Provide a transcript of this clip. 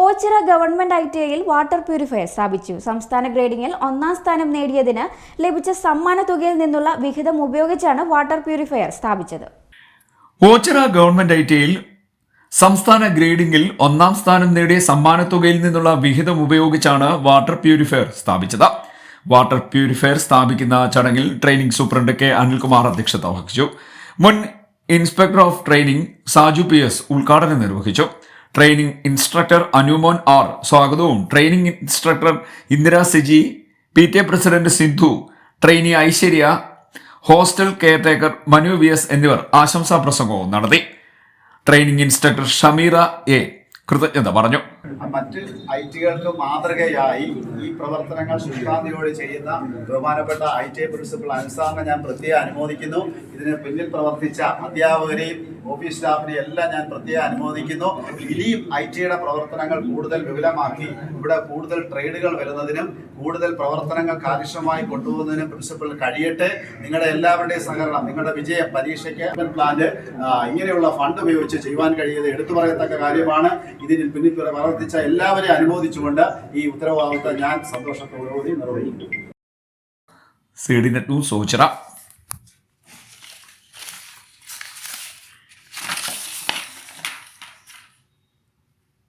Ochira government ITIയിൽ water purifier സ്ഥാപിച്ചു. സംസ്ഥാന ഗ്രേഡിംഗിൽ 1ാം സ്ഥാനം നേടിയതിന് ലഭിച്ച സമ്മാന തുകയിൽ നിന്നുള്ള വിഹിതം ഉപയോഗിച്ചാണ് വാട്ടർ പ്യൂരിഫയർ സ്ഥാപിച്ചത്. ഓച്ചിറ ഗവൺമെന്റ് ITIയിൽ സംസ്ഥാന ഗ്രേഡിംഗിൽ 1ാം സ്ഥാനം നേടിയ സമ്മാന തുകയിൽ നിന്നുള്ള വിഹിതം ഉപയോഗിച്ചാണ് വാട്ടർ പ്യൂരിഫയർ സ്ഥാപിച്ചത്. വാട്ടർ പ്യൂരിഫയർ സ്ഥാപിക്കുന്ന ചടങ്ങിൽ ട്രെയിനിംഗ് സൂപ്രണ്ട് K. അനിൽകുമാർ അധ്യക്ഷത വഹിച്ചു. മുൻ inspector of training Saju PS ഉദ്ഘാടനം നിർവഹിച്ചു. ട്രെയിനിംഗ് ഇൻസ്ട്രക്ടർ അനുമോൻ R സ്വാഗതവും training instructor Indira Siji, PTA president Sindhu, trainee Aishwarya, hostel caretaker Manu VS എന്നിവർ ആശംസാ പ്രസംഗവും നടത്തി. ട്രെയിനിംഗ് ഇൻസ്ട്രക്ടർ ഷമീറ A കൃതജ്ഞത പറഞ്ഞു. മറ്റ് ITകൾക്ക് മാതൃകയായി ഈ പ്രവർത്തനങ്ങൾ ശുഷ്കാന്തിയോടെ ചെയ്യുന്ന ബഹുമാനപ്പെട്ട ITI പ്രിൻസിപ്പൽ അൻസാറിനെ ഞാൻ പ്രത്യേകം അനുമോദിക്കുന്നു. ഇതിന് പിന്നിൽ പ്രവർത്തിച്ച അധ്യാപകരെയും ഓഫീസ് സ്റ്റാഫിനെയും എല്ലാം ഞാൻ പ്രത്യേകം അനുമോദിക്കുന്നു. ഇനിയും ITയുടെ പ്രവർത്തനങ്ങൾ കൂടുതൽ വിപുലമാക്കി ഇവിടെ കൂടുതൽ ട്രേഡുകൾ വരുന്നതിനും കൂടുതൽ പ്രവർത്തനങ്ങൾ കാര്യക്ഷമമായി കൊണ്ടുപോകുന്നതിനും പ്രിൻസിപ്പൽ കഴിയട്ടെ. നിങ്ങളുടെ എല്ലാവരുടെയും സഹകരണം, നിങ്ങളുടെ വിജയം, പരീക്ഷയ്ക്ക് പ്ലാന്റ് ഇങ്ങനെയുള്ള ഫണ്ട് ഉപയോഗിച്ച് ചെയ്യുവാൻ കഴിയുന്നത് എടുത്തു പറയത്തക്ക കാര്യമാണ്. ഇതിന് പിന്നിൽ പ്രവർത്തിച്ച എല്ലാവരെയും അനുമോദിച്ചുകൊണ്ട് ഈ ഉത്തരവാദിത്തം ഞാൻ സന്തോഷത്തോടുകൂടി നിർവഹിക്കുന്നു. CD Net News Ochira.